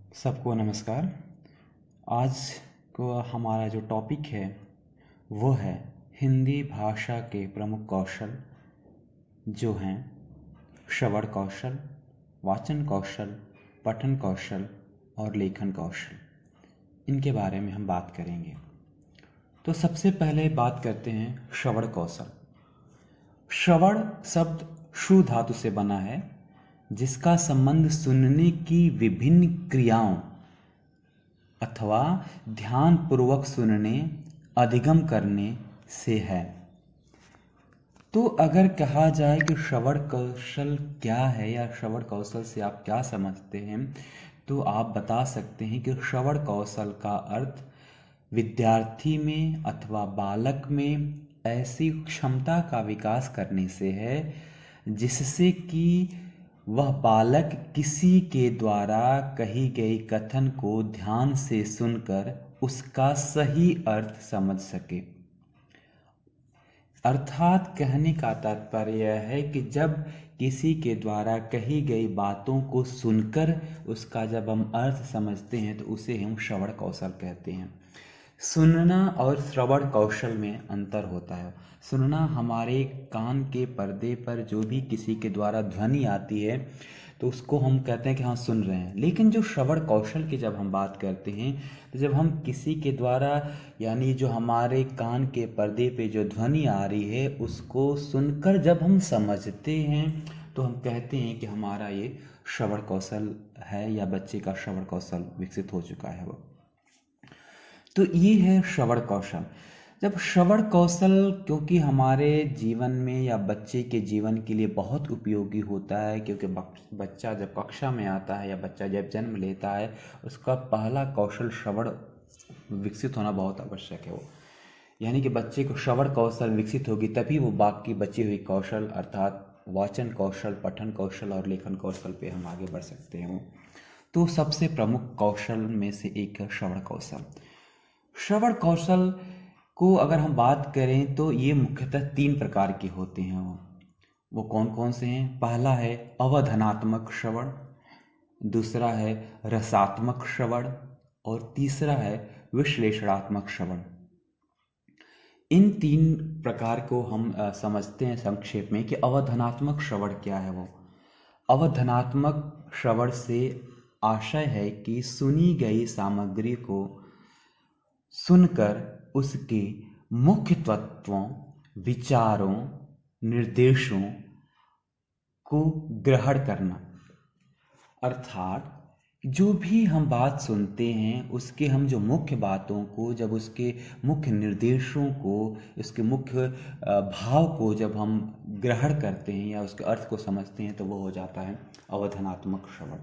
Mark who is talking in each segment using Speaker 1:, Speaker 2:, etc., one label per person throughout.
Speaker 1: सबको नमस्कार। आज को हमारा जो टॉपिक है वो है हिंदी भाषा के प्रमुख कौशल जो हैं श्रवण कौशल, वाचन कौशल, पठन कौशल और लेखन कौशल। इनके बारे में हम बात करेंगे। तो सबसे पहले बात करते हैं श्रवण कौशल। श्रवण शब्द शु धातु से बना है जिसका संबंध सुनने की विभिन्न क्रियाओं अथवा ध्यानपूर्वक सुनने, अधिगम करने से है। तो अगर कहा जाए कि श्रवण कौशल क्या है या श्रवण कौशल से आप क्या समझते हैं, तो आप बता सकते हैं कि श्रवण कौशल का अर्थ विद्यार्थी में अथवा बालक में ऐसी क्षमता का विकास करने से है जिससे कि वह बालक किसी के द्वारा कही गई कथन को ध्यान से सुनकर उसका सही अर्थ समझ सके। अर्थात कहने का तात्पर्य यह है कि जब किसी के द्वारा कही गई बातों को सुनकर उसका जब हम अर्थ समझते हैं तो उसे हम श्रवण कौशल कहते हैं। सुनना और श्रवण कौशल में अंतर होता है। सुनना हमारे कान के पर्दे पर जो भी किसी के द्वारा ध्वनि आती है तो उसको हम कहते हैं कि हाँ सुन रहे हैं। लेकिन जो श्रवण कौशल की जब हम बात करते हैं तो जब हम किसी के द्वारा यानी जो हमारे कान के पर्दे पे जो ध्वनि आ रही है उसको सुनकर जब हम समझते हैं तो हम कहते हैं कि हमारा ये श्रवण कौशल है या बच्चे का श्रवण कौशल विकसित हो चुका है वो। तो ये है श्रवण कौशल। जब श्रवण कौशल क्योंकि हमारे जीवन में या बच्चे के जीवन के लिए बहुत उपयोगी होता है, क्योंकि बच्चा जब कक्षा में आता है या बच्चा जब जन्म लेता है उसका पहला कौशल श्रवण विकसित होना बहुत आवश्यक है वो। यानी कि बच्चे को श्रवण कौशल विकसित होगी तभी वो बाकी बची हुई कौशल अर्थात वाचन कौशल, पठन कौशल और लेखन कौशल पे हम आगे बढ़ सकते हैं। तो सबसे प्रमुख कौशल में से एक है श्रवण कौशल। श्रवण कौशल को अगर हम बात करें तो ये मुख्यतः 3 प्रकार के होते हैं। वो कौन कौन से हैं? पहला है अवधानात्मक श्रवण, दूसरा है रसात्मक श्रवण और तीसरा है विश्लेषणात्मक श्रवण। इन 3 प्रकार को हम समझते हैं संक्षेप में कि अवधानात्मक श्रवण क्या है। वो अवधानात्मक श्रवण से आशय है कि सुनी गई सामग्री को सुनकर उसके मुख्य तत्वों, विचारों, निर्देशों को ग्रहण करना। अर्थात जो भी हम बात सुनते हैं उसके हम जो मुख्य बातों को, जब उसके मुख्य निर्देशों को, उसके मुख्य भाव को जब हम ग्रहण करते हैं या उसके अर्थ को समझते हैं तो वो हो जाता है अवधानात्मक श्रवण।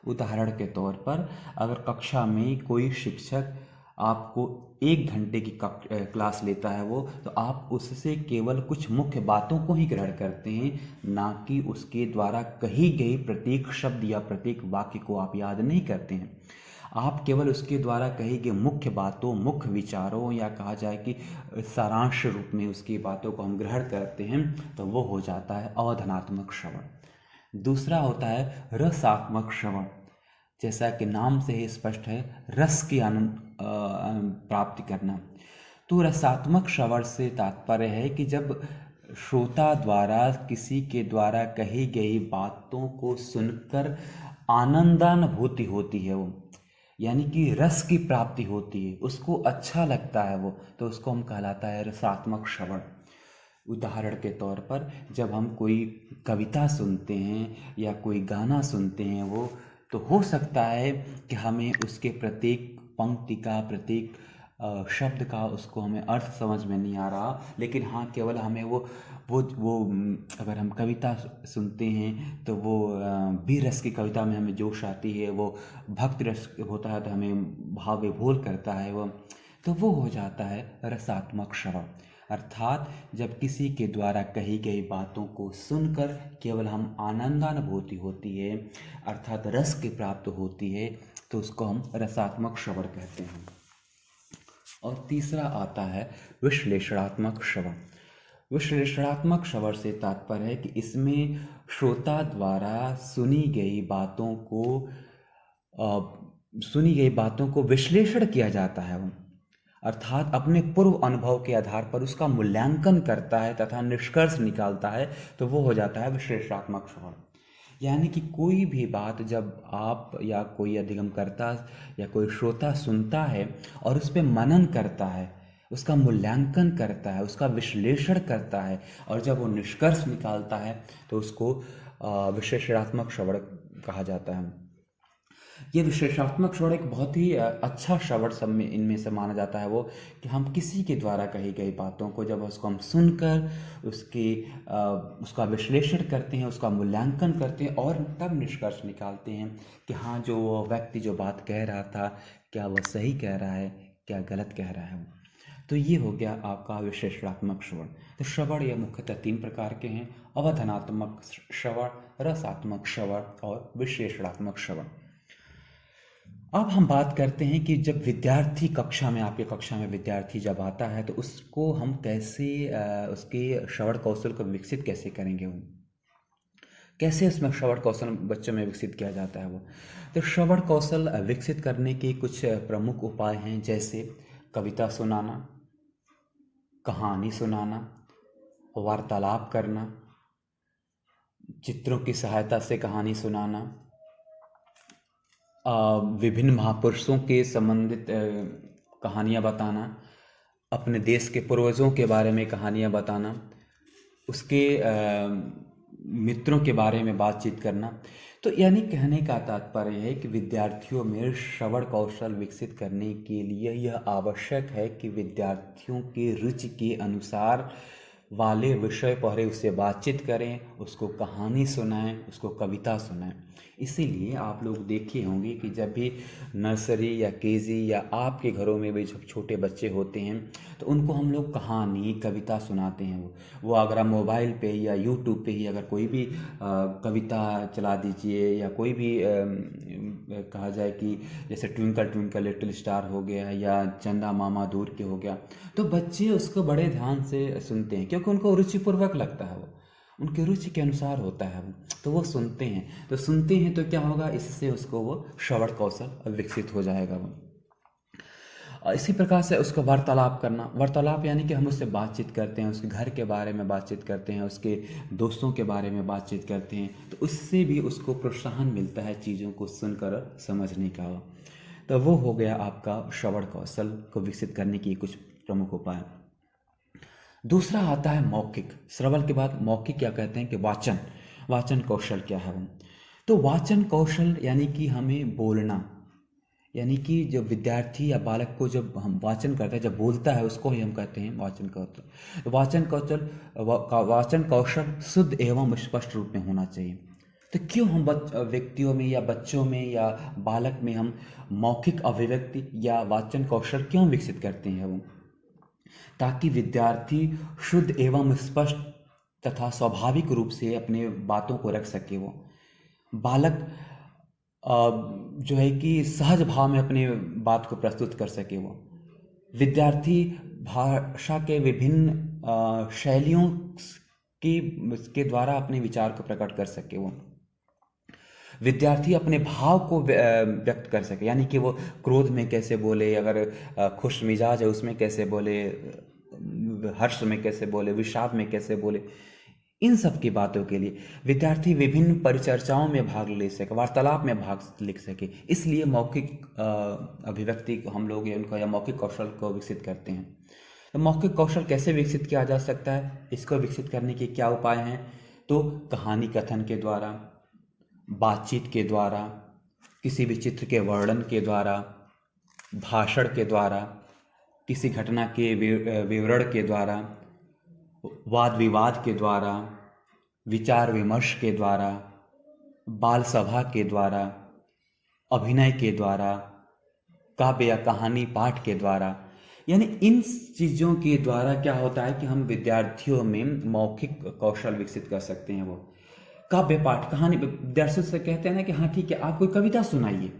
Speaker 1: उदाहरण के तौर पर अगर कक्षा में कोई शिक्षक आपको 1 घंटे की क्लास लेता है वो, तो आप उससे केवल कुछ मुख्य बातों को ही ग्रहण करते हैं, ना कि उसके द्वारा कही गई प्रत्येक शब्द या प्रत्येक वाक्य को आप याद नहीं करते हैं। आप केवल उसके द्वारा कही गई मुख्य बातों, मुख्य विचारों या कहा जाए कि सारांश रूप में उसकी बातों को हम ग्रहण करते हैं, तो वो हो जाता है अवधानात्मक श्रवण। दूसरा होता है रसात्मक श्रवण। जैसा कि नाम से ही स्पष्ट है, रस की आनंद प्राप्ति करना। तो रसात्मक श्रवण से तात्पर्य है कि जब श्रोता द्वारा किसी के द्वारा कही गई बातों को सुनकर आनंदानुभूति होती है वो, यानी कि रस की प्राप्ति होती है, उसको अच्छा लगता है वो, तो उसको हम कहलाता है रसात्मक श्रवण। उदाहरण के तौर पर जब हम कोई कविता सुनते हैं या कोई गाना सुनते हैं वो, तो हो सकता है कि हमें उसके प्रत्येक पंक्ति का, प्रत्येक शब्द का उसको हमें अर्थ समझ में नहीं आ रहा, लेकिन हाँ केवल हमें वो अगर हम कविता सुनते हैं तो वो वीर रस की कविता में हमें जोश आती है, वो भक्ति रस होता है तो हमें भाव विभोर करता है वो, तो वो हो जाता है रसात्मक श्रवण। अर्थात जब किसी के द्वारा कही गई बातों को सुनकर केवल हम आनंदानुभूति होती है अर्थात रस की प्राप्त होती है, तो उसको हम रसात्मक श्रवण कहते हैं। और तीसरा आता है विश्लेषणात्मक श्रवण। विश्लेषणात्मक श्रवण से तात्पर्य है कि इसमें श्रोता द्वारा सुनी गई बातों को सुनी गई बातों को विश्लेषण किया जाता है वो, अर्थात अपने पूर्व अनुभव के आधार पर उसका मूल्यांकन करता है तथा निष्कर्ष निकालता है, तो वो हो जाता है विश्लेषणात्मक श्रवण। यानी कि कोई भी बात जब आप या कोई अधिगमकर्ता या कोई श्रोता सुनता है और उस पर मनन करता है, उसका मूल्यांकन करता है, उसका विश्लेषण करता है, और जब वो निष्कर्ष निकालता है तो उसको विश्लेषणात्मक श्रवण कहा जाता है। ये विश्लेषणात्मक श्रवण एक बहुत ही अच्छा श्रवण सब में इनमें से माना जाता है वो, कि हम किसी के द्वारा कही गई बातों को जब उसको हम सुनकर उसका विश्लेषण करते हैं, उसका मूल्यांकन करते हैं और तब निष्कर्ष निकालते हैं कि हाँ, जो वो व्यक्ति जो बात कह रहा था, क्या वह सही कह रहा है, क्या गलत कह रहा है। तो ये हो गया आपका विश्लेषणात्मक श्रवण। तो श्रवण ये मुख्यतः 3 प्रकार के हैं: अवधानात्मक श्रवण, रसात्मक श्रवण और विश्लेषणात्मक श्रवण। अब हम बात करते हैं कि जब विद्यार्थी कक्षा में, आपके कक्षा में विद्यार्थी जब आता है तो उसको हम कैसे उसके श्रवण कौशल को विकसित कैसे करेंगे, वो कैसे उसमें श्रवण कौशल बच्चों में विकसित किया जाता है वो। तो श्रवण कौशल विकसित करने के कुछ प्रमुख उपाय हैं, जैसे कविता सुनाना, कहानी सुनाना, वार्तालाप करना, चित्रों की सहायता से कहानी सुनाना, विभिन्न महापुरुषों के संबंधित कहानियाँ बताना, अपने देश के पूर्वजों के बारे में कहानियाँ बताना, उसके मित्रों के बारे में बातचीत करना। तो यानी कहने का तात्पर्य है कि विद्यार्थियों में श्रवण कौशल विकसित करने के लिए यह आवश्यक है कि विद्यार्थियों की रुचि के अनुसार वाले विषय पर उससे बातचीत करें, उसको कहानी सुनाएं, उसको कविता सुनाएं। इसीलिए आप लोग देखे होंगे कि जब भी नर्सरी या केजी या आपके घरों में भी जब छोटे बच्चे होते हैं तो उनको हम लोग कहानी कविता सुनाते हैं। वो अगर आप मोबाइल पे या यूट्यूब पे ही अगर कोई भी कविता चला दीजिए, या कोई भी कहा जाए कि जैसे ट्विंकल ट्विंकल लिटिल स्टार हो गया या चंदा मामा दूर के हो गया, तो बच्चे उसको बड़े ध्यान से सुनते हैं, क्योंकि उनको रुचिपूर्वक लगता है, वो उनकी रुचि के अनुसार होता है वो, तो वो सुनते हैं। तो सुनते हैं तो क्या होगा, इससे उसको वो श्रवण कौशल विकसित हो जाएगा वो। इसी प्रकार से उसका वार्तालाप करना, वार्तालाप यानी कि हम उससे बातचीत करते हैं, उसके घर के बारे में बातचीत करते हैं, उसके दोस्तों के बारे में बातचीत करते हैं, तो उससे भी उसको प्रोत्साहन मिलता है चीज़ों को सुनकर समझने का। तो वो हो गया आपका श्रवण कौशल को विकसित करने की कुछ प्रमुख उपाय। दूसरा आता है मौखिक। श्रवण के बाद मौखिक क्या कहते हैं कि वाचन कौशल क्या है वो। तो वाचन कौशल यानी कि हमें बोलना, यानी कि जब विद्यार्थी या बालक को जब हम वाचन करते हैं, जब बोलता है, उसको ही हम कहते हैं वाचन कौशल। वाचन कौशल शुद्ध एवं स्पष्ट रूप में होना चाहिए। तो क्यों हम व्यक्तियों में या बच्चों में या बालक में हम मौखिक अभिव्यक्ति या वाचन कौशल क्यों विकसित करते हैं वो, ताकि विद्यार्थी शुद्ध एवं स्पष्ट तथा स्वाभाविक रूप से अपने बातों को रख सके। वो बालक जो है कि सहज भाव में अपने बात को प्रस्तुत कर सके। वो विद्यार्थी भाषा के विभिन्न शैलियों के द्वारा अपने विचार को प्रकट कर सके। वो विद्यार्थी अपने भाव को व्यक्त कर सके, यानी कि वो क्रोध में कैसे बोले, अगर खुश मिजाज है उसमें कैसे बोले, हर्ष में कैसे बोले, विषाद में कैसे बोले। इन सब की बातों के लिए विद्यार्थी विभिन्न परिचर्चाओं में भाग ले सके, वार्तालाप में भाग लिख सके। इसलिए मौखिक अभिव्यक्ति को हम लोग उनका या मौखिक कौशल को विकसित करते हैं। तो मौखिक कौशल कैसे विकसित किया जा सकता है, इसको विकसित करने के क्या उपाय हैं? तो कहानी कथन के द्वारा, बातचीत के द्वारा, किसी भी चित्र के वर्णन के द्वारा, भाषण के द्वारा, किसी घटना के विवरण के द्वारा, वाद विवाद के द्वारा, विचार विमर्श के द्वारा, बाल सभा के द्वारा, अभिनय के द्वारा, काव्य या कहानी पाठ के द्वारा। यानी इन चीज़ों के द्वारा क्या होता है कि हम विद्यार्थियों में मौखिक कौशल विकसित कर सकते हैं। वो काव्य पाठ, कहानी, विद्यार्थियों से कहते हैं ना कि हाँ ठीक है, आप कोई कविता सुनाइए,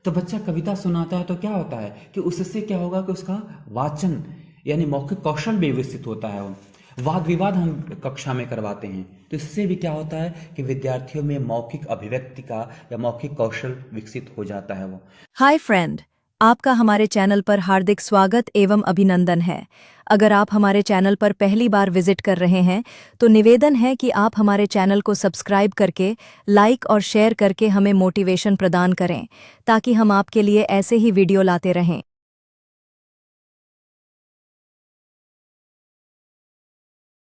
Speaker 1: तो बच्चा कविता सुनाता है तो क्या होता है कि उससे क्या होगा कि उसका वाचन यानी मौखिक कौशल भी विकसित होता है। वाद विवाद हम कक्षा में करवाते हैं, तो इससे भी क्या होता है कि विद्यार्थियों में मौखिक अभिव्यक्ति का या मौखिक कौशल विकसित हो जाता है वो।
Speaker 2: हाय फ्रेंड, आपका हमारे चैनल पर हार्दिक स्वागत एवं अभिनंदन है। अगर आप हमारे चैनल पर पहली बार विजिट कर रहे हैं तो निवेदन है कि आप हमारे चैनल को सब्सक्राइब करके, लाइक और शेयर करके हमें मोटिवेशन प्रदान करें, ताकि हम आपके लिए ऐसे ही वीडियो लाते रहें।